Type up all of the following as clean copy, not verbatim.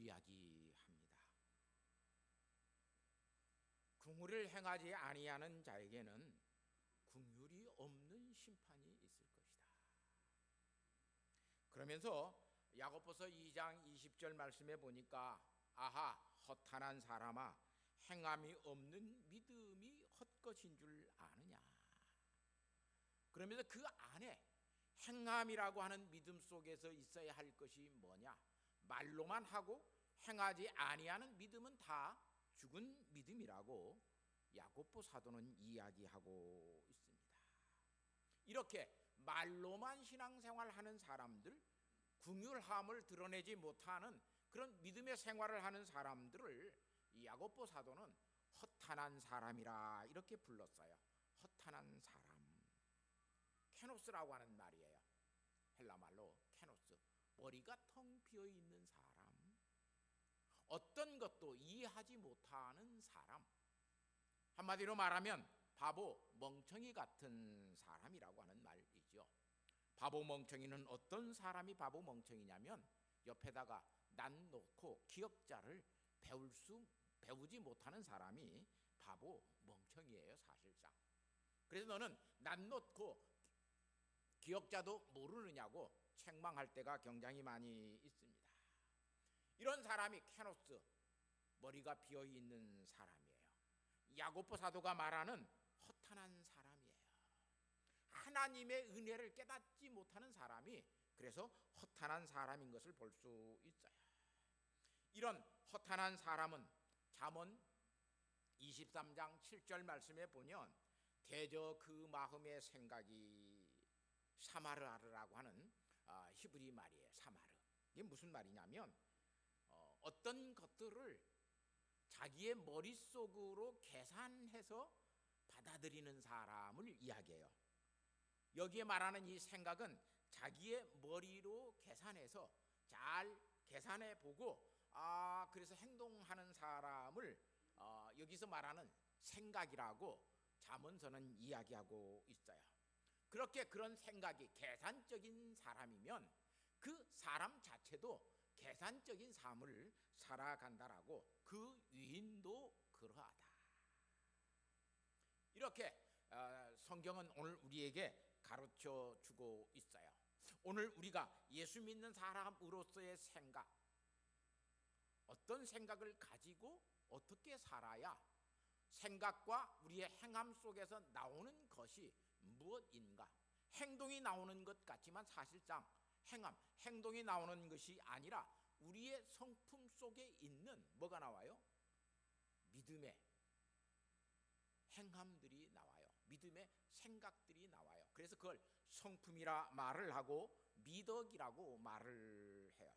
이야기합니다. 긍휼을 행하지 아니하는 자에게는 긍휼이 없는 심판이 있을 것이다. 그러면서 야고보서 2장 20절 말씀에 보니까 아하 허탄한 사람아 행함이 없는 믿음이 헛것인 줄 아느냐. 그러면서 그 안에 행함이라고 하는 믿음 속에서 있어야 할 것이 뭐냐? 말로만 하고 행하지 아니하는 믿음은 다 죽은 믿음이라고 야고보 사도는 이야기하고 있습니다. 이렇게 말로만 신앙생활하는 사람들, 긍휼함을 드러내지 못하는 그런 믿음의 생활을 하는 사람들을 야고보 사도는 허탄한 사람이라 이렇게 불렀어요. 허탄한 사람, 케노스라고 하는 말이에요. 헬라 말로 케노스, 머리가 텅 비어 있는 사람, 어떤 것도 이해하지 못하는 사람, 한마디로 말하면 바보, 멍청이 같은 사람이라고 하는 말이죠. 바보 멍청이는 어떤 사람이 바보 멍청이냐면 옆에다가 난 놓고 기억자를 배우지 못하는 사람이 바보 멍청이에요, 사실상. 그래서 너는 난 놓고 기억자도 모르느냐고 책망할 때가 굉장히 많이 있습니다. 이런 사람이 케노스, 머리가 비어있는 사람이에요. 야고보 사도가 말하는 허탄한 사람이에요. 하나님의 은혜를 깨닫지 못하는 사람이 그래서 허탄한 사람인 것을 볼 수 있어요. 이런 허탄한 사람은 잠언 23장 7절 말씀에 보면 대저 그 마음의 생각이 사마르라고 하는 히브리 말이에요. 사마르. 이게 무슨 말이냐면 어떤 것들을 자기의 머릿속으로 계산해서 받아들이는 사람을 이야기해요. 여기에 말하는 이 생각은 자기의 머리로 계산해서 잘 계산해 보고 그래서 행동하는 사람을 여기서 말하는 생각이라고 잠언서는 이야기하고 있어요. 그렇게 그런 생각이 계산적인 사람이면 그 사람 자체도 계산적인 삶을 살아간다라고 그 유인도 그러하다. 이렇게 성경은 오늘 우리에게 가르쳐 주고 있어요. 오늘 우리가 예수 믿는 사람으로서의 생각, 어떤 생각을 가지고 어떻게 살아야 생각과 우리의 행함 속에서 나오는 것이 무엇인가? 행동이 나오는 것 같지만 사실상 행동이 나오는 것이 아니라 우리의 성품 속에 있는 뭐가 나와요? 믿음의 행함들이 나와요. 믿음의 생각들이 나와요. 그래서 그걸 성품이라 말을 하고 미덕이라고 말을 해요.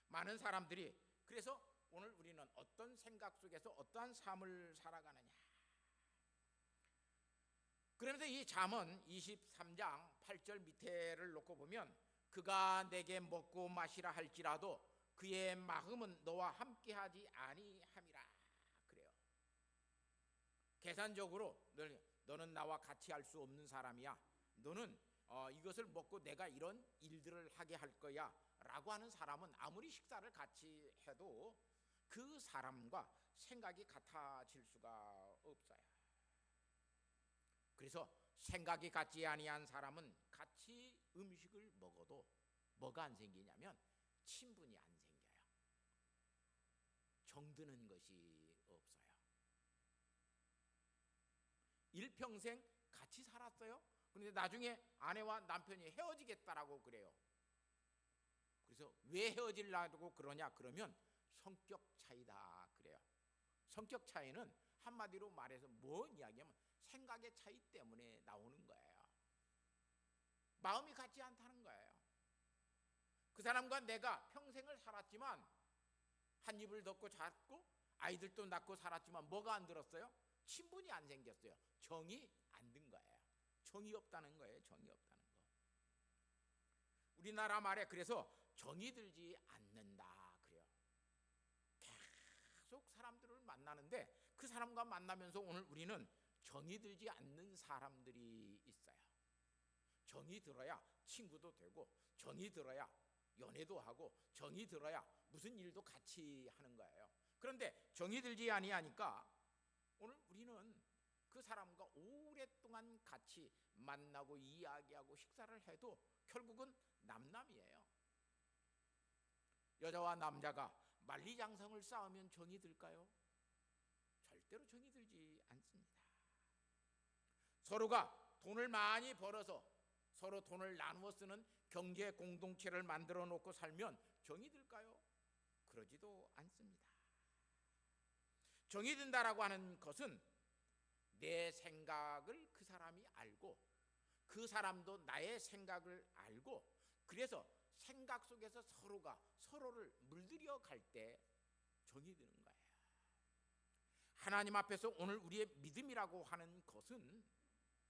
많은 사람들이 그래서 오늘 우리는 어떤 생각 속에서 어떠한 삶을 살아가느냐. 그러면서 이 잠언 23장 8절 밑에를 놓고 보면 그가 내게 먹고 마시라 할지라도 그의 마음은 너와 함께하지 아니함이라 그래요. 계산적으로 너는 나와 같이 할 수 없는 사람이야. 너는 이것을 먹고 내가 이런 일들을 하게 할 거야 라고 하는 사람은 아무리 식사를 같이 해도 그 사람과 생각이 같아질 수가 없어요. 그래서 생각이 같지 아니한 사람은 같이 음식을 먹어도 뭐가 안 생기냐면 친분이 안 생겨요. 정드는 것이 없어요. 일평생 같이 살았어요. 그런데 나중에 아내와 남편이 헤어지겠다라고 그래요. 그래서 왜 헤어지려고 그러냐 그러면 성격 차이다 그래요. 성격 차이는 한마디로 말해서 뭔 이야기냐면 생각의 차이 때문에 나오는 거예요. 마음이 같지 않다는 거예요. 그 사람과 내가 평생을 살았지만 한 입을 덮고 잤고 아이들도 낳고 살았지만 뭐가 안 들었어요? 친분이 안 생겼어요. 정이 안 든 거예요. 정이 없다는 거예요. 정이 없다는 거. 우리나라 말에 그래서 정이 들지 않는다 그래요. 계속 사람들을 만나는데 그 사람과 만나면서 오늘 우리는 정이 들지 않는 사람들이 있어요. 정이 들어야 친구도 되고 정이 들어야 연애도 하고 정이 들어야 무슨 일도 같이 하는 거예요. 그런데 정이 들지 아니하니까 오늘 우리는 그 사람과 오랫동안 같이 만나고 이야기하고 식사를 해도 결국은 남남이에요. 여자와 남자가 만리장성을 쌓으면 정이 들까요? 절대로 정이 들지 않습니다. 서로가 돈을 많이 벌어서 서로 돈을 나누어 쓰는 경제 공동체를 만들어 놓고 살면 정이 들까요? 그러지도 않습니다. 정이 든다라고 하는 것은 내 생각을 그 사람이 알고 그 사람도 나의 생각을 알고 그래서 생각 속에서 서로가 서로를 물들여 갈 때 정이 드는 거예요. 하나님 앞에서 오늘 우리의 믿음이라고 하는 것은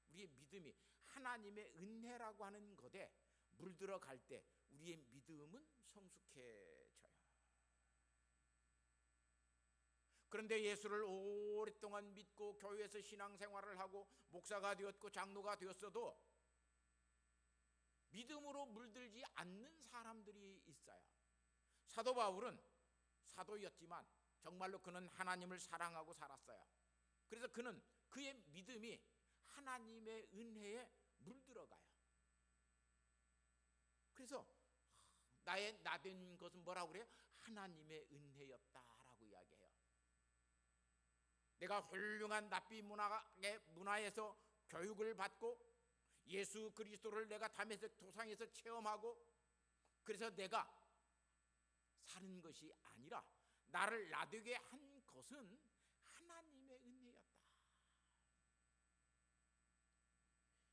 우리의 믿음이 하나님의 은혜라고 하는 것에 물들어 갈 때 우리의 믿음은 성숙해져요. 그런데 예수를 오랫동안 믿고 교회에서 신앙생활을 하고 목사가 되었고 장로가 되었어도 믿음으로 물들지 않는 사람들이 있어요. 사도 바울은 사도였지만 정말로 그는 하나님을 사랑하고 살았어요. 그래서 그는 그의 믿음이 하나님의 은혜에 물들어가요. 그래서 나의 나된 것은 뭐라고 그래요? 하나님의 은혜였다라고 이야기해요. 내가 훌륭한 납비 문화에서 교육을 받고 예수 그리스도를 내가 담에색 도상에서 체험하고 그래서 내가 사는 것이 아니라 나를 나되게 한 것은 하나님의 은혜였다.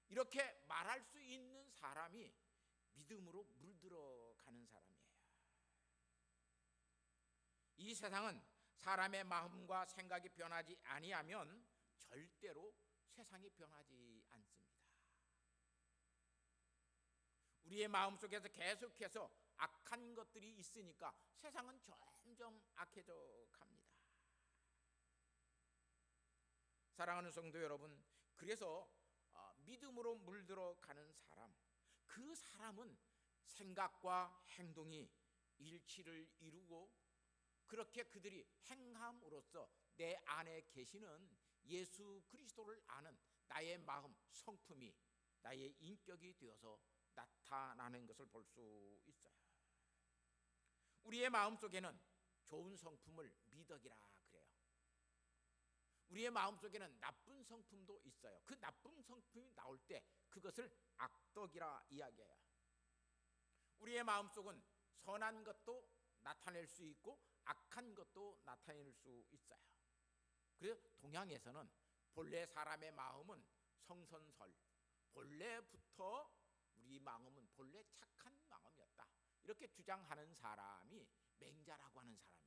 이렇게 말할 수 있는 사람이 믿음으로 물들어가는 사람이에요. 이 세상은 사람의 마음과 생각이 변하지 아니하면 절대로 세상이 변하지 않습니다. 우리의 마음속에서 계속해서 악한 것들이 있으니까 세상은 점점 악해져 갑니다. 사랑하는 성도 여러분, 그래서 믿음으로 물들어 가는 사람, 그 사람은 생각과 행동이 일치를 이루고 그렇게 그들이 행함으로써 내 안에 계시는 예수 그리스도를 아는 나의 마음 성품이 나의 인격이 되어서 나타나는 것을 볼 수 있어요. 우리의 마음속에는 좋은 성품을 미덕이라 그래요. 우리의 마음속에는 나쁜 성품도 있어요. 그 나쁜 성품이 나올 때 그것을 악덕이라 이야기해요. 우리의 마음속은 선한 것도 나타낼 수 있고 악한 것도 나타낼 수 있어요. 그래서 동양에서는 본래 사람의 마음은 성선설, 본래부터 우리 마음은 본래 착한 마음이었다, 이렇게 주장하는 사람이 맹자라고 하는 사람이에요.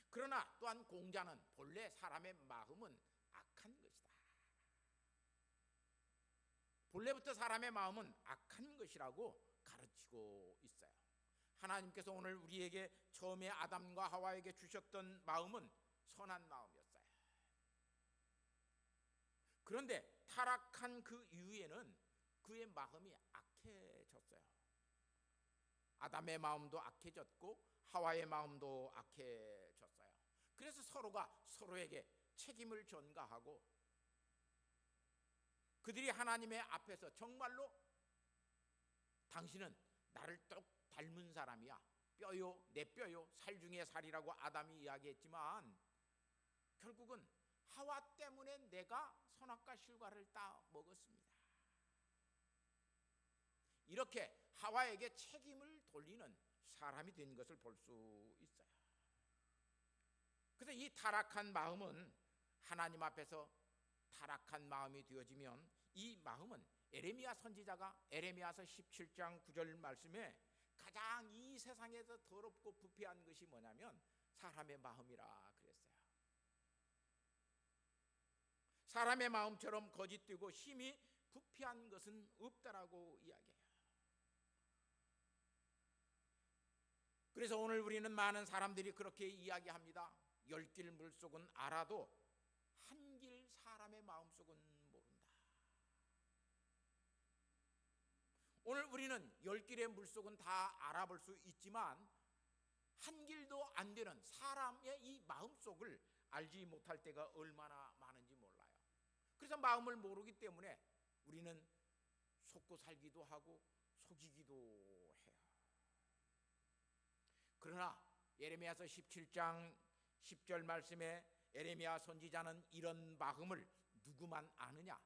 그러나 또한 공자는 본래 사람의 마음은 악한 것이다, 본래부터 사람의 마음은 악한 것이라고 가르치고 있어요. 하나님께서 오늘 우리에게 처음에 아담과 하와에게 주셨던 마음은 선한 마음이었어요. 그런데 타락한 그 이후에는 그의 마음이 악해졌어요. 아담의 마음도 악해졌고 하와의 마음도 악해졌어요. 그래서 서로가 서로에게 책임을 전가하고 그들이 하나님의 앞에서 정말로 당신은 나를 똑 닮은 사람이야, 뼈요 내 뼈요 살 중에 살이라고 아담이 이야기했지만 결국은 하와 때문에 내가 선악과 실과를 따 먹었습니다. 이렇게 하와에게 책임을 돌리는 사람이 된 것을 볼 수 있어요. 그래서 이 타락한 마음은 하나님 앞에서 타락한 마음이 되어지면 이 마음은 에레미야 선지자가 에레미야서 17장 9절 말씀에 가장 이 세상에서 더럽고 부패한 것이 뭐냐면 사람의 마음이라 그랬어요. 사람의 마음처럼 거짓되고 심히 부패한 것은 없다라고 이야기해요. 그래서 오늘 우리는 많은 사람들이 그렇게 이야기합니다. 열 길 물속은 알아도 한 길 사람의 마음속은 모른다. 오늘 우리는 열 길의 물속은 다 알아볼 수 있지만 한 길도 안 되는 사람의 이 마음속을 알지 못할 때가 얼마나 많은지 몰라요. 그래서 마음을 모르기 때문에 우리는 속고 살기도 하고 속이기도 해요. 그러나 예레미야서 17장 10절 말씀에 예레미야 선지자는 이런 마음을 누구만 아느냐?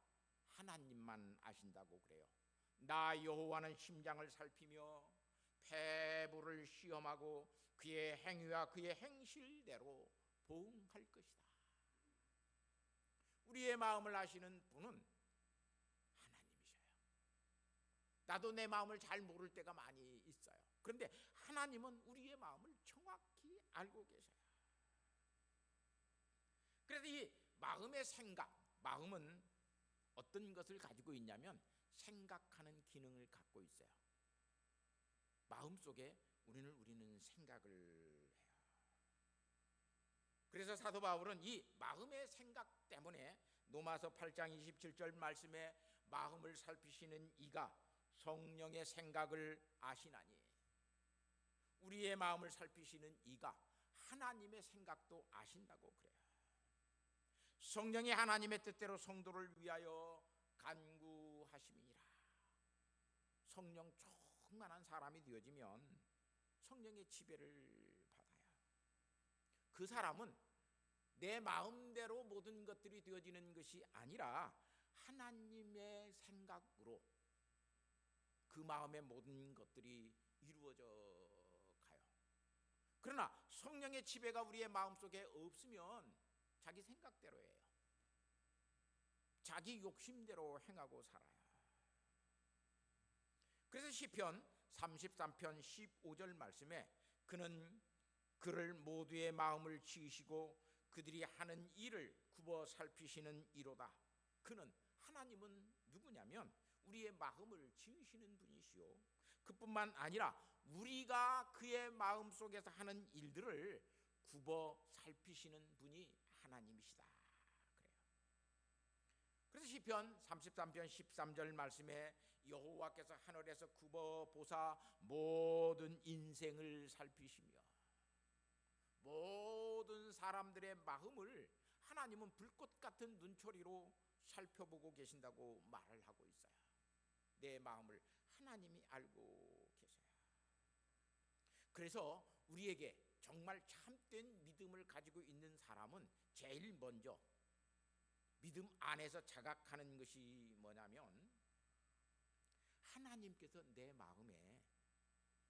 하나님만 아신다고 그래요. 나 여호와는 심장을 살피며 폐부를 시험하고 그의 행위와 그의 행실대로 보응할 것이다. 우리의 마음을 아시는 분은 하나님이셔요. 나도 내 마음을 잘 모를 때가 많이 있어요. 그런데 하나님은 우리의 마음을 정확히 알고 계셔요. 그래서 이 마음의 생각, 마음은 어떤 것을 가지고 있냐면 생각하는 기능을 갖고 있어요. 마음속에 우리는 생각을 해요. 그래서 사도 바울은 이 마음의 생각 때문에 로마서 8장 27절 말씀에 마음을 살피시는 이가 성령의 생각을 아시나니, 우리의 마음을 살피시는 이가 하나님의 생각도 아신다고 그래요. 성령이 하나님의 뜻대로 성도를 위하여 간구하심이니라. 성령 충만한 사람이 되어지면 성령의 지배를 받아요. 그 사람은 내 마음대로 모든 것들이 되어지는 것이 아니라 하나님의 생각으로 그 마음의 모든 것들이 이루어져 가요. 그러나 성령의 지배가 우리의 마음속에 없으면 자기 생각대로 해요. 자기 욕심대로 행하고 살아요. 그래서 시편 33편 15절 말씀에 그는 그를 모두의 마음을 지으시고 그들이 하는 일을 굽어 살피시는 이로다. 그는, 하나님은 누구냐면 우리의 마음을 지으시는 분이시요, 그뿐만 아니라 우리가 그의 마음속에서 하는 일들을 굽어 살피시는 분이 하나님이시다 그래요. 그래서 시편 33편 13절 말씀에 여호와께서 하늘에서 굽어 보사 모든 인생을 살피시며 모든 사람들의 마음을 하나님은 불꽃 같은 눈초리로 살펴보고 계신다고 말을 하고 있어요. 내 마음을 하나님이 알고 계세요. 그래서 우리에게 정말 참된 믿음을 가지고 있는 사람은 제일 먼저 믿음 안에서 자각하는 것이 뭐냐면 하나님께서 내 마음에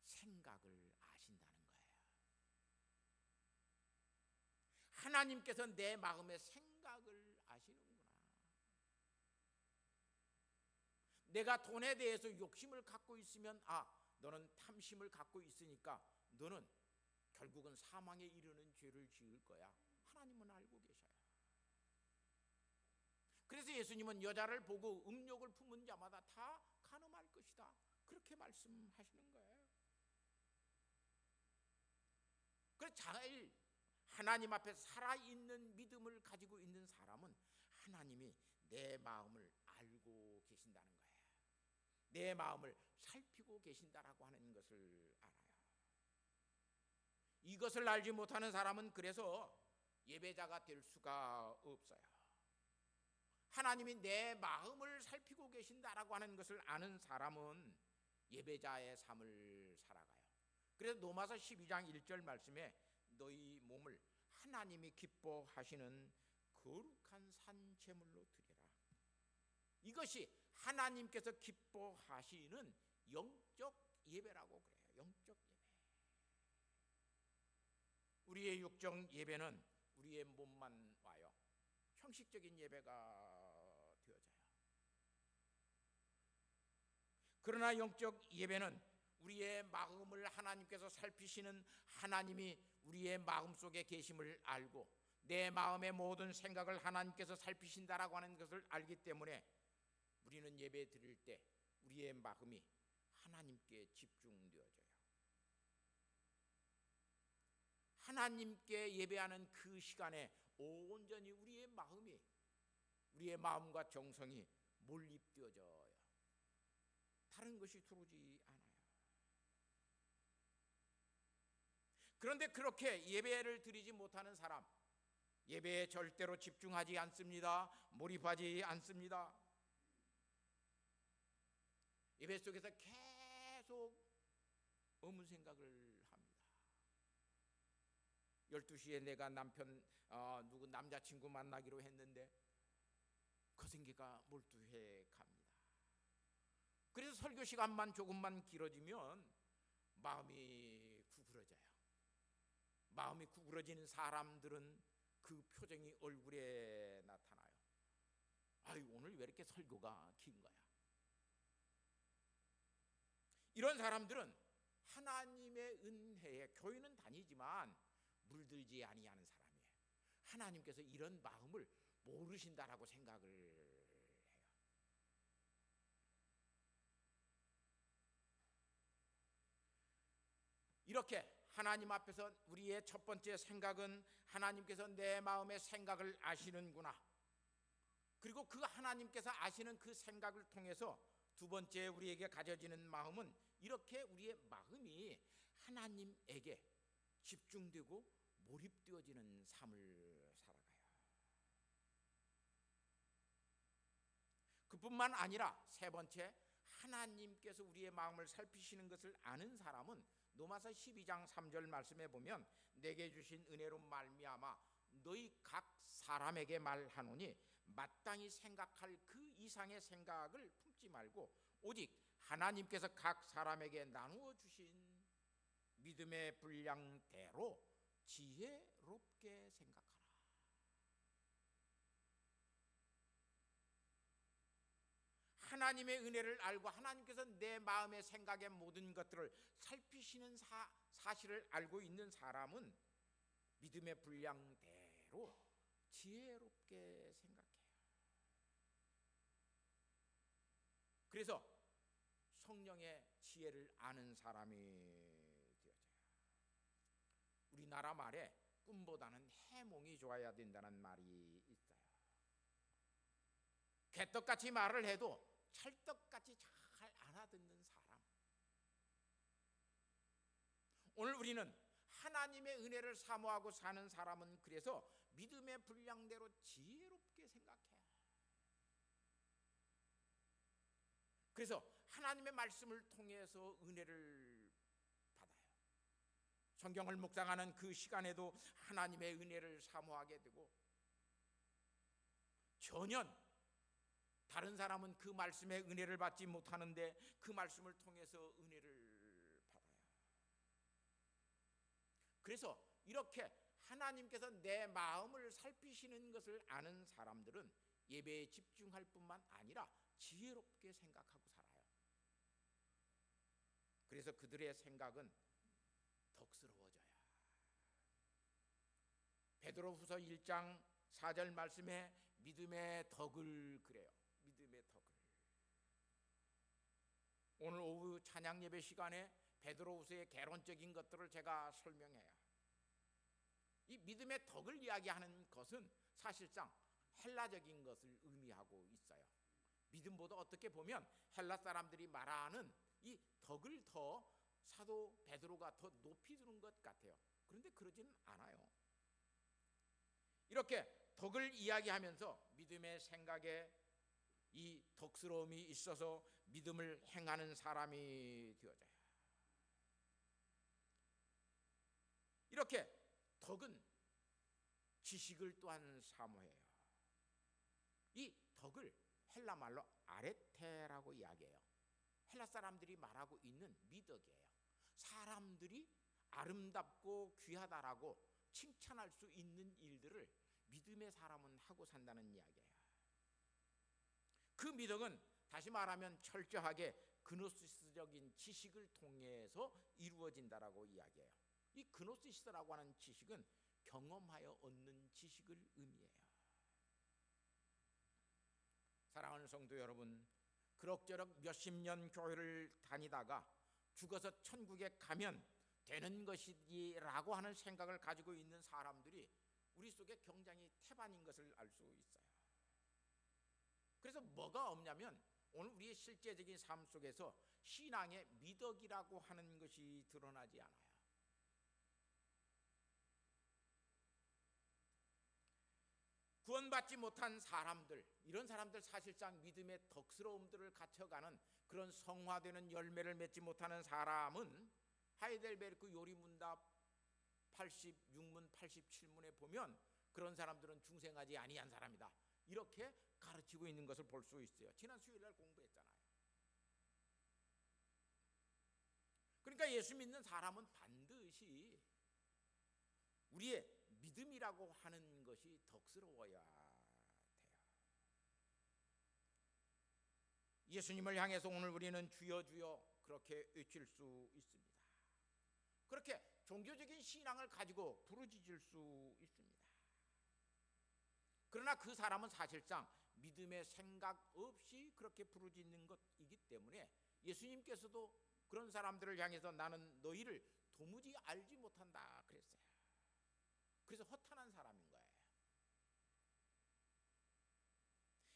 생각을 아신다는 거예요. 하나님께서 내 마음의 생각을 아시는구나. 내가 돈에 대해서 욕심을 갖고 있으면 너는 탐심을 갖고 있으니까 너는 결국은 사망에 이르는 죄를 지을 거야. 하나님은 알고 계셔요. 그래서 예수님은 여자를 보고 음욕을 품은 자마다 다 간음할 것이다, 그렇게 말씀하시는 거예요. 그래서 잘 하나님 앞에 살아있는 믿음을 가지고 있는 사람은 하나님이 내 마음을 알고 계신다는 거예요. 내 마음을 살피고 계신다라고 하는 것을 알아요. 이것을 알지 못하는 사람은 그래서 예배자가 될 수가 없어요. 하나님이 내 마음을 살피고 계신다라고 하는 것을 아는 사람은 예배자의 삶을 살아가요. 그래서 로마서 12장 1절 말씀에 너희 몸을 하나님이 기뻐하시는 거룩한 산 제물로 드리라. 이것이 하나님께서 기뻐하시는 영적 예배라고 그래요. 영적 예배. 우리의 육적 예배는 우리의 몸만 와요. 형식적인 예배가 되어져요. 그러나 영적 예배는 우리의 마음을 하나님께서 살피시는 하나님이 우리의 마음속에 계심을 알고 내 마음의 모든 생각을 하나님께서 살피신다라고 하는 것을 알기 때문에 우리는 예배 드릴 때 우리의 마음이 하나님께 집중되어져요. 하나님께 예배하는 그 시간에 온전히 우리의 마음과 정성이 몰입되어져요. 다른 것이 들어오지 않아요. 그런데 그렇게 예배를 드리지 못하는 사람, 예배에 절대로 집중하지 않습니다. 몰입하지 않습니다. 예배 속에서 계속 의문 생각을 합니다. 12시에 내가 누구 남자친구 만나기로 했는데 그 생기가 몰두해 갑니다. 그래서 설교 시간만 조금만 길어지면 마음이 구부러져요. 마음이 구부러지는 사람들은 그 표정이 얼굴에 나타나요. 아유, 오늘 왜 이렇게 설교가 긴 거야? 이런 사람들은 하나님의 은혜에 교회는 다니지만 물들지 아니하는 사람이에요. 하나님께서 이런 마음을 모르신다라고 생각을 해요. 이렇게 하나님 앞에서 우리의 첫 번째 생각은 하나님께서 내 마음의 생각을 아시는구나. 그리고 그 하나님께서 아시는 그 생각을 통해서 두 번째 우리에게 가져지는 마음은 이렇게 우리의 마음이 하나님에게 집중되고 몰입되어지는 삶을 살아가요. 그뿐만 아니라 세 번째, 하나님께서 우리의 마음을 살피시는 것을 아는 사람은 로마서 12장 3절 말씀에 보면 내게 주신 은혜로 말미암아 너희 각 사람에게 말하노니 마땅히 생각할 그 이상의 생각을 품지 말고 오직 하나님께서 각 사람에게 나누어 주신 믿음의 분량대로 지혜롭게 생각하라. 하나님의 은혜를 알고 하나님께서 내 마음의 생각의 모든 것들을 살피시는 사실을 알고 있는 사람은 믿음의 분량대로 지혜롭게 생각해요. 그래서 성령의 지혜를 아는 사람이 되어져요. 우리나라 말에 꿈보다는 해몽이 좋아야 된다는 말이 있어요. 개떡같이 말을 해도 찰떡같이 잘 알아듣는 사람. 오늘 우리는 하나님의 은혜를 사모하고 사는 사람은 그래서 믿음의 분량대로 지혜롭게 생각해요. 그래서 하나님의 말씀을 통해서 은혜를 받아요. 성경을 묵상하는 그 시간에도 하나님의 은혜를 사모하게 되고, 전혀 다른 사람은 그 말씀의 은혜를 받지 못하는데 그 말씀을 통해서 은혜를 받아요. 그래서 이렇게 하나님께서 내 마음을 살피시는 것을 아는 사람들은 예배에 집중할 뿐만 아니라 지혜롭게 생각하고 살아요. 그래서 그들의 생각은 덕스러워져요. 베드로후서 1장 4절 말씀에 믿음의 덕을 그래요. 믿음의 덕을. 오늘 오후 찬양 예배 시간에 베드로후서의 개론적인 것들을 제가 설명해요. 이 믿음의 덕을 이야기하는 것은 사실상 헬라적인 것을 의미하고 있어요. 믿음보다 어떻게 보면 헬라 사람들이 말하는 이 덕을 더 사도 베드로가 더 높이 두는 것 같아요. 그런데 그러지는 않아요. 이렇게 덕을 이야기하면서 믿음의 생각에 이 덕스러움이 있어서 믿음을 행하는 사람이 되어져요. 이렇게 덕은 지식을 또한 사모해요. 이 덕을 헬라 말로 아레테라고 이야기해요. 헬라 사람들이 말하고 있는 미덕이에요. 사람들이 아름답고 귀하다라고 칭찬할 수 있는 일들을 믿음의 사람은 하고 산다는 이야기예요. 그 미덕은 다시 말하면 철저하게 그노시스적인 지식을 통해서 이루어진다라고 이야기해요. 이 그노시스라고 하는 지식은 경험하여 얻는 지식을 의미해요. 사랑하는 성도 여러분, 그럭저럭 몇십 년 교회를 다니다가 죽어서 천국에 가면 되는 것이라고 하는 생각을 가지고 있는 사람들이 우리 속에 굉장히 태반인 것을 알 수 있어요. 그래서 뭐가 없냐면 오늘 우리의 실제적인 삶 속에서 신앙의 미덕이라고 하는 것이 드러나지 않아요. 구원받지 못한 사람들, 이런 사람들 사실상 믿음의 덕스러움들을 갖춰가는 그런 성화되는 열매를 맺지 못하는 사람은 하이델베르크 요리문답 86문 87문에 보면 그런 사람들은 중생하지 아니한 사람이다, 이렇게 가르치고 있는 것을 볼 수 있어요. 지난 수요일날 공부했잖아요. 그러니까 예수 믿는 사람은 반드시 우리의 믿음이라고 하는 것이 덕스러워야 돼요. 예수님을 향해서 오늘 우리는 주여 주여 그렇게 외칠 수 있습니다. 그렇게 종교적인 신앙을 가지고 부르짖을 수 있습니다. 그러나 그 사람은 사실상 믿음의 생각 없이 그렇게 부르짖는 것이기 때문에 예수님께서도 그런 사람들을 향해서 나는 너희를 도무지 알지 못한다 그랬어요. 그래서 허탄한 사람인 거예요.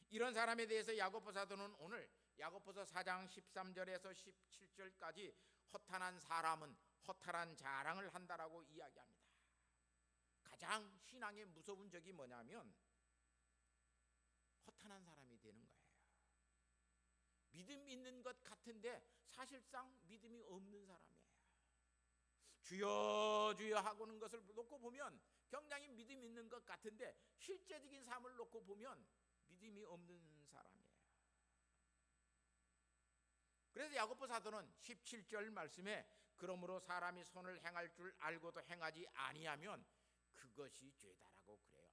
이런 사람에 대해서 야고보 사도는 오늘 야고보서 4장 13절에서 17절까지 허탄한 사람은 허탄한 자랑을 한다라고 이야기합니다. 가장 신앙의 무서운 적이 뭐냐면 허탄한 사람이 되는 거예요. 믿음 있는 것 같은데 사실상 믿음이 없는 사람이에요. 주여 주여 하고는 것을 놓고 보면 굉장히 믿음 있는 것 같은데 실제적인 삶을 놓고 보면 믿음이 없는 사람이에요. 그래서 야고보 사도는 17절 말씀에 그러므로 사람이 선을 행할 줄 알고도 행하지 아니하면 그것이 죄다라고 그래요.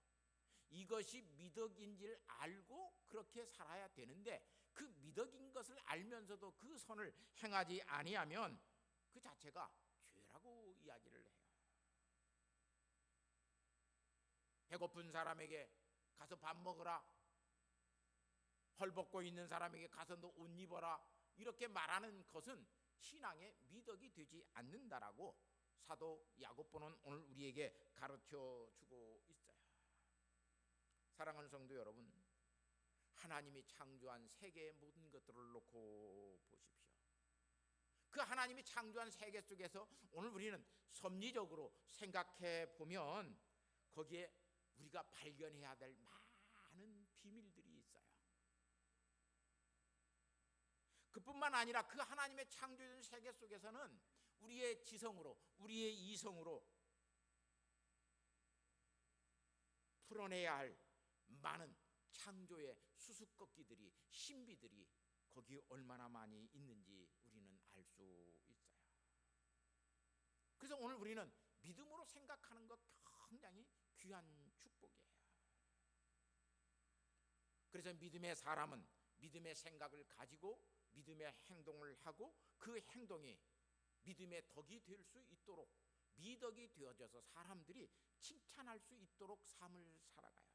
이것이 미덕인 줄 알고 그렇게 살아야 되는데 그 미덕인 것을 알면서도 그 선을 행하지 아니하면 그 자체가 죄라고 이야기를 해요. 배고픈 사람에게 가서 밥 먹으라, 헐벗고 있는 사람에게 가서 너 옷 입어라, 이렇게 말하는 것은 신앙의 미덕이 되지 않는다라고 사도 야고보는 오늘 우리에게 가르쳐 주고 있어요. 사랑하는 성도 여러분, 하나님이 창조한 세계의 모든 것들을 놓고 보십시오. 그 하나님이 창조한 세계 속에서 오늘 우리는 섭리적으로 생각해 보면 거기에 우리가 발견해야 될 많은 비밀들이 있어요. 그뿐만 아니라 그 하나님의 창조된 세계 속에서는 우리의 지성으로, 우리의 이성으로 풀어내야 할 많은 창조의 수수께끼들이, 신비들이 거기 얼마나 많이 있는지 우리는 알 수 있어요. 그래서 오늘 우리는 믿음으로 생각하는 것 굉장히 귀한 축복이에요. 그래서 믿음의 사람은 믿음의 생각을 가지고 믿음의 행동을 하고 그 행동이 믿음의 덕이 될 수 있도록, 미덕이 되어져서 사람들이 칭찬할 수 있도록 삶을 살아가요.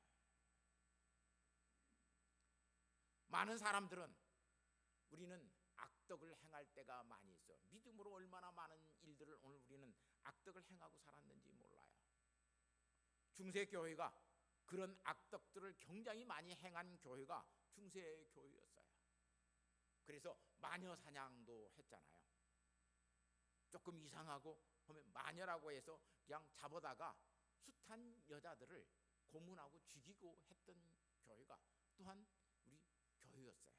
많은 사람들은 우리는 악덕을 행할 때가 많이 있어. 믿음으로 얼마나 많은 일들을 오늘 우리는 악덕을 행하고 살았는지 몰라요. 중세교회가 그런 악덕들을 굉장히 많이 행한 교회가 중세교회였어요. 그래서 마녀 사냥도 했잖아요. 조금 이상하고 하면 마녀라고 해서 그냥 잡아다가 숱한 여자들을 고문하고 죽이고 했던 교회가 또한 우리 교회였어요.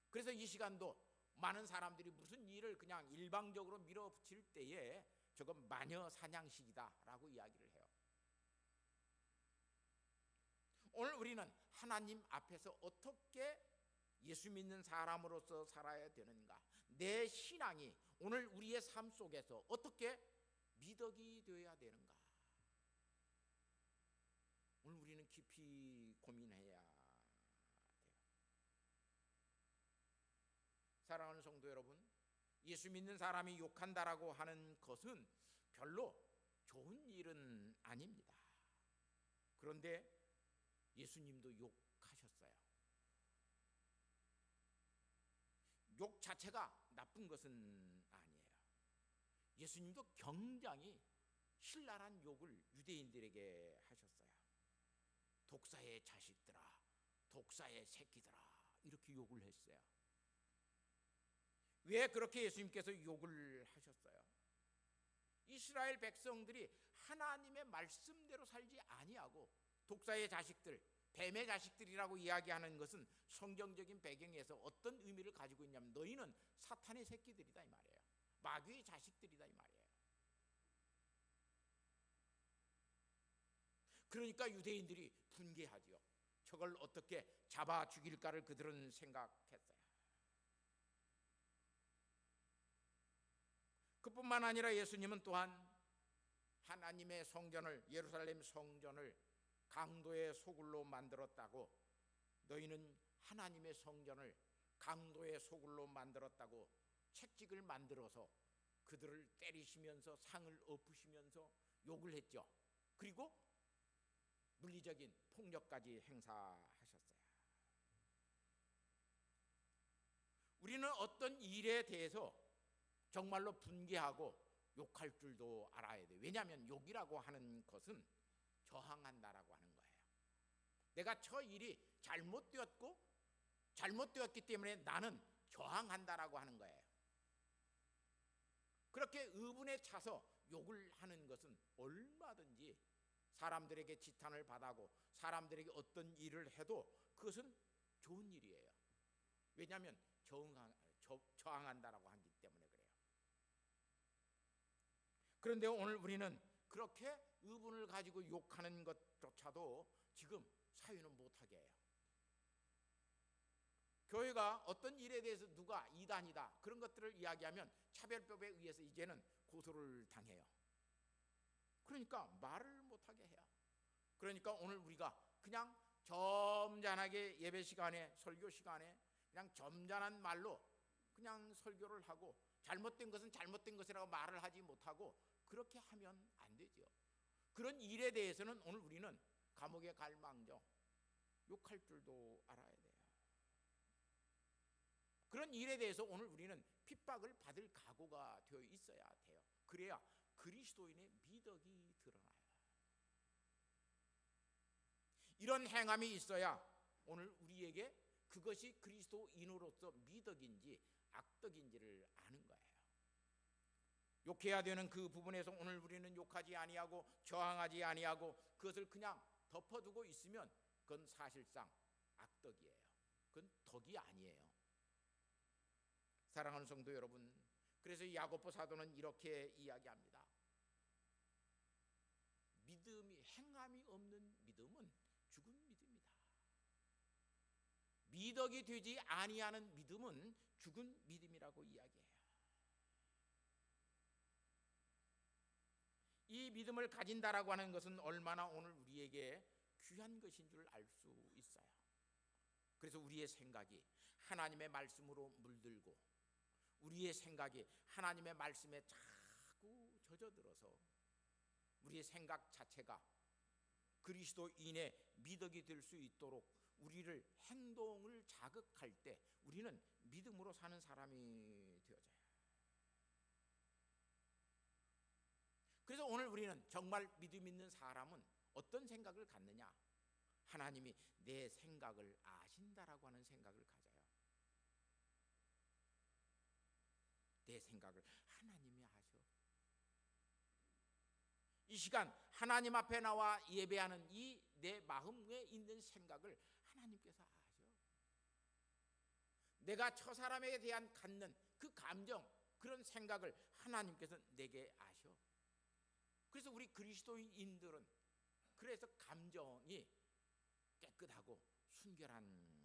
그래서 이 시간도 많은 사람들이 무슨 일을 그냥 일방적으로 밀어붙일 때에 저건 마녀 사냥식이다라고 이야기를 해요. 오늘 우리는 하나님 앞에서 어떻게 예수 믿는 사람으로서 살아야 되는가, 내 신앙이 오늘 우리의 삶 속에서 어떻게 미덕이 되어야 되는가, 오늘 우리는 깊이 고민해야 돼요. 사랑하는 성도 여러분, 예수 믿는 사람이 욕한다라고 하는 것은 별로 좋은 일은 아닙니다. 그런데 예수님도 욕하셨어요. 욕 자체가 나쁜 것은 아니에요. 예수님도 굉장히 신랄한 욕을 유대인들에게 하셨어요. 독사의 자식들아, 독사의 새끼들아, 이렇게 욕을 했어요. 왜 그렇게 예수님께서 욕을 하셨어요? 이스라엘 백성들이 하나님의 말씀대로 살지 아니하고 독사의 자식들, 뱀의 자식들이라고 이야기하는 것은 성경적인 배경에서 어떤 의미를 가지고 있냐면 너희는 사탄의 새끼들이다 이 말이에요. 마귀의 자식들이다 이 말이에요. 그러니까 유대인들이 분개하지요. 저걸 어떻게 잡아 죽일까를 그들은 생각했어요. 그뿐만 아니라 예수님은 또한 하나님의 성전을, 예루살렘 성전을 강도의 소굴로 만들었다고, 너희는 하나님의 성전을 강도의 소굴로 만들었다고 채찍을 만들어서 그들을 때리시면서 상을 엎으시면서 욕을 했죠. 그리고 물리적인 폭력까지 행사하셨어요. 우리는 어떤 일에 대해서 정말로 분개하고 욕할 줄도 알아야 돼요. 왜냐하면 욕이라고 하는 것은 저항한다라고 하는 거예요. 내가 저 일이 잘못되었기 때문에 나는 저항한다라고 하는 거예요. 그렇게 의분에 차서 욕을 하는 것은 얼마든지 사람들에게 지탄을 받아고 사람들에게 어떤 일을 해도 그것은 좋은 일이에요. 왜냐하면 저항한다라고 하기 때문에 그래요. 그런데 오늘 우리는 그렇게 의분을 가지고 욕하는 것조차도 지금 사유는 못하게 해요. 교회가 어떤 일에 대해서 누가 이단이다 그런 것들을 이야기하면 차별법에 의해서 이제는 고소를 당해요. 그러니까 말을 못하게 해요. 그러니까 오늘 우리가 그냥 점잖하게 예배 시간에, 설교 시간에 그냥 점잖은 말로 그냥 설교를 하고 잘못된 것은 잘못된 것이라고 말을 하지 못하고 그렇게 하면 안 되죠. 그런 일에 대해서는 오늘 우리는 감옥에 갈 망정 욕할 줄도 알아야 돼요. 그런 일에 대해서 오늘 우리는 핍박을 받을 각오가 되어 있어야 돼요. 그래야 그리스도인의 미덕이 드러나요. 이런 행함이 있어야 오늘 우리에게 그것이 그리스도인으로서 미덕인지 악덕인지를 아는 거예요. 욕해야 되는 그 부분에서 오늘 우리는 욕하지 아니하고 저항하지 아니하고 그것을 그냥 덮어두고 있으면 그건 사실상 악덕이에요. 그건 덕이 아니에요. 사랑하는 성도 여러분, 그래서 야고보 사도는 이렇게 이야기합니다. 믿음이, 행함이 없는 믿음은 죽은 믿음이다. 미덕이 되지 아니하는 믿음은 죽은 믿음이라고 이야기해요. 이 믿음을 가진다라고 하는 것은 얼마나 오늘 우리에게 귀한 것인 줄 알 수 있어요. 그래서 우리의 생각이 하나님의 말씀으로 물들고 우리의 생각이 하나님의 말씀에 자꾸 젖어들어서 우리의 생각 자체가 그리스도인의 미덕이 될 수 있도록 우리를 행동을 자극할 때 우리는 믿음으로 사는 사람이 되어져요. 그래서 오늘 우리는 정말 믿음 있는 사람은 어떤 생각을 갖느냐? 하나님이 내 생각을 아신다라고 하는 생각을 가져요. 내 생각을 하나님이 아셔. 이 시간 하나님 앞에 나와 예배하는 이 내 마음에 있는 생각을 하나님께서 아셔. 내가 저 사람에 대한 갖는 그 감정, 그런 생각을 하나님께서 내게 아셔. 그래서 우리 그리스도인들은 그래서 감정이 깨끗하고 순결한 거예요.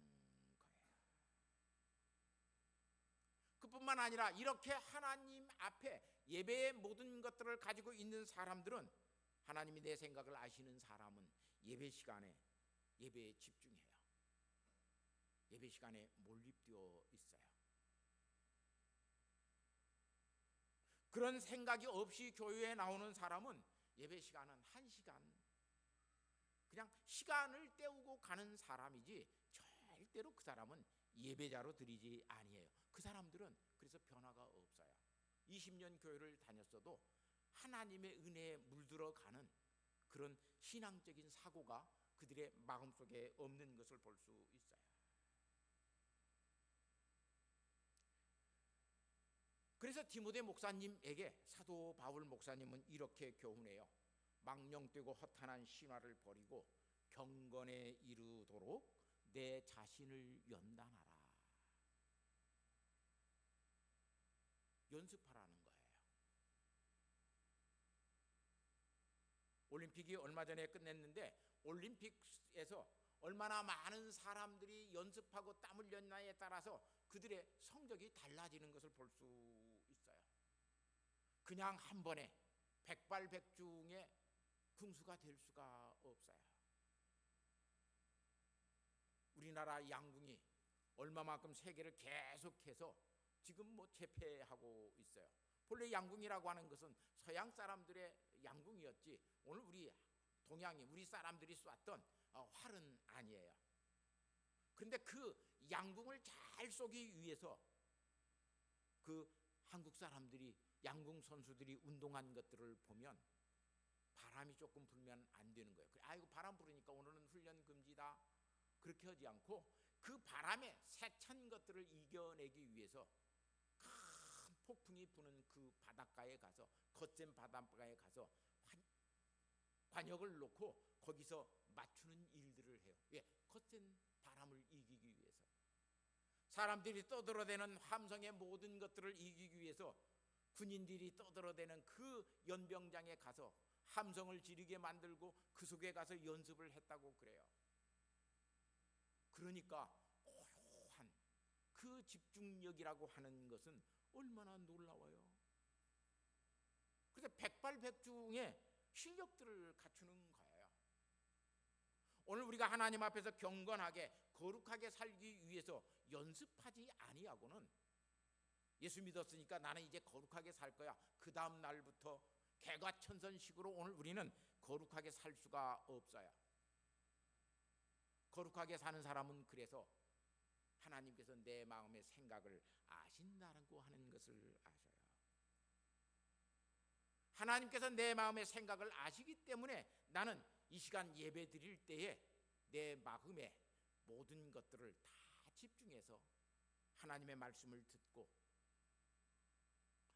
그뿐만 아니라 이렇게 하나님 앞에 예배의 모든 것들을 가지고 있는 사람들은 하나님이 내 생각을 아시는 사람은 예배 시간에 예배에 집중해요. 예배 시간에 몰입되어 있어요. 그런 생각이 없이 교회에 나오는 사람은 예배 시간은 1시간 그냥 시간을 때우고 가는 사람이지 절대로 그 사람은 예배자로 드리지 아니에요. 그 사람들은 그래서 변화가 없어요. 20년 교회를 다녔어도 하나님의 은혜에 물들어가는 그런 신앙적인 사고가 그들의 마음속에 없는 것을 볼 수 있어요. 그래서 디모데 목사님에게 사도 바울 목사님은 이렇게 교훈해요. 망령되고 허탄한 신화를 버리고 경건에 이르도록 내 자신을 연단하라. 연습하라는 거예요. 올림픽이 얼마 전에 끝냈는데 올림픽에서 얼마나 많은 사람들이 연습하고 땀을 흘렸나에 따라서 그들의 성적이 달라지는 것을 볼 수 있어요. 그냥 한 번에 백발백중의 군수가 될 수가 없어요. 우리나라 양궁이 얼마만큼 세계를 계속해서 지금 뭐 재패하고 있어요. 본래 양궁이라고 하는 것은 서양 사람들의 양궁이었지 오늘 우리 동양이 우리 사람들이 쐈던 활은 아니에요. 그런데 그 양궁을 잘 쏘기 위해서 그 한국 사람들이 양궁 선수들이 운동한 것들을 보면 바람이 조금 불면 안 되는 거예요. 아이고 바람 부르니까 오늘은 훈련 금지다. 그렇게 하지 않고 그 바람에 세찬 것들을 이겨내기 위해서 큰 폭풍이 부는 그 바닷가에 가서 거센 바닷가에 가서 관역을 놓고 거기서 맞추는 일들을 해요. 왜? 거센 바람을 이기기 위해서. 사람들이 떠들어대는 함성의 모든 것들을 이기기 위해서 군인들이 떠들어대는 그 연병장에 가서 함성을 지르게 만들고 그 속에 가서 연습을 했다고 그래요. 그러니까 고요한 그 집중력이라고 하는 것은 얼마나 놀라워요. 그래서 백발백중의 실력들을 갖추는 거예요. 오늘 우리가 하나님 앞에서 경건하게 거룩하게 살기 위해서 연습하지 아니하고는 예수 믿었으니까 나는 이제 거룩하게 살 거야. 그 다음 날부터 개과천선식으로 오늘 우리는 거룩하게 살 수가 없어요. 거룩하게 사는 사람은 그래서 하나님께서 내 마음의 생각을 아신다고 하는 것을 아셔요. 하나님께서 내 마음의 생각을 아시기 때문에 나는 이 시간 예배 드릴 때에 내 마음에 모든 것들을 다 집중해서 하나님의 말씀을 듣고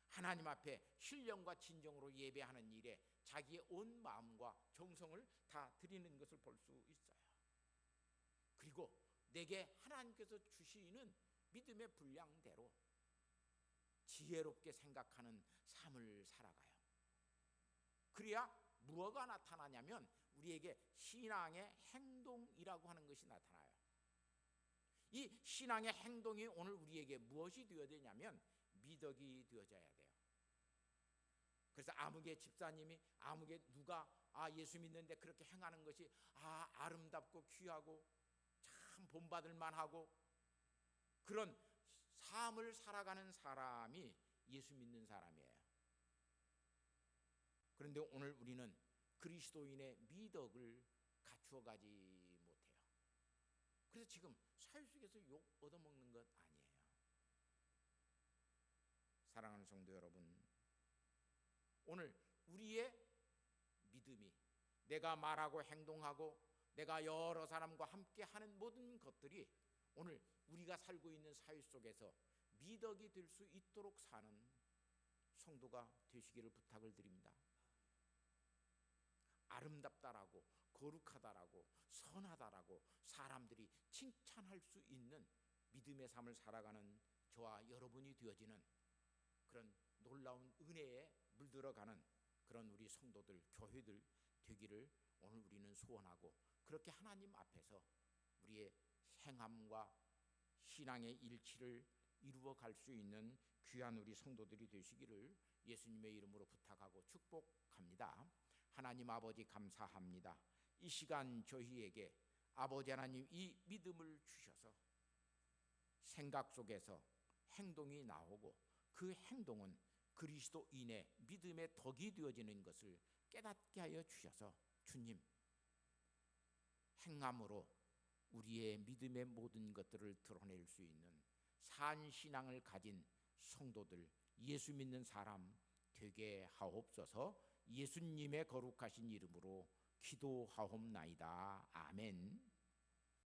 하나님 앞에 신령과 진정으로 예배하는 일에 자기의 온 마음과 정성을 다 드리는 것을 볼 수 있어요. 그리고 내게 하나님께서 주시는 믿음의 분량대로 지혜롭게 생각하는 삶을 살아가요. 그래야 무엇가 나타나냐면 우리에게 신앙의 행동이라고 하는 것이 나타나요. 이 신앙의 행동이 오늘 우리에게 무엇이 되어야 되냐면 미덕이 되어져야 돼요. 그래서 아무개 집사님이 아무개 누가 예수 믿는데 그렇게 행하는 것이 아름답고 귀하고 참 본받을 만하고 그런 삶을 살아가는 사람이 예수 믿는 사람이에요. 그런데 오늘 우리는 그리스도인의 미덕을 갖추어가지 못해요. 그래서 지금 사회 속에서 욕 얻어먹는 것 아니에요. 사랑하는 성도 여러분, 오늘 우리의 믿음이 내가 말하고 행동하고 내가 여러 사람과 함께 하는 모든 것들이 오늘 우리가 살고 있는 사회 속에서 미덕이 될 수 있도록 사는 성도가 되시기를 부탁을 드립니다. 아름답다라고 거룩하다라고 선하다라고 사람들이 칭찬할 수 있는 믿음의 삶을 살아가는 저와 여러분이 되어지는 그런 놀라운 은혜에 물들어가는 그런 우리 성도들, 교회들 되기를 오늘 우리는 소원하고 그렇게 하나님 앞에서 우리의 행함과 신앙의 일치를 이루어 갈 수 있는 귀한 우리 성도들이 되시기를 예수님의 이름으로 부탁하고 축복합니다. 하나님 아버지 감사합니다. 이 시간 저희에게 아버지 하나님 이 믿음을 주셔서 생각 속에서 행동이 나오고 그 행동은 그리스도인의 믿음의 덕이 되어지는 것을 깨닫게 하여 주셔서 주님 행함으로 우리의 믿음의 모든 것들을 드러낼 수 있는 산 신앙을 가진 성도들 예수 믿는 사람 되게 하옵소서. 예수님의 거룩하신 이름으로 기도하옵나이다. 아멘.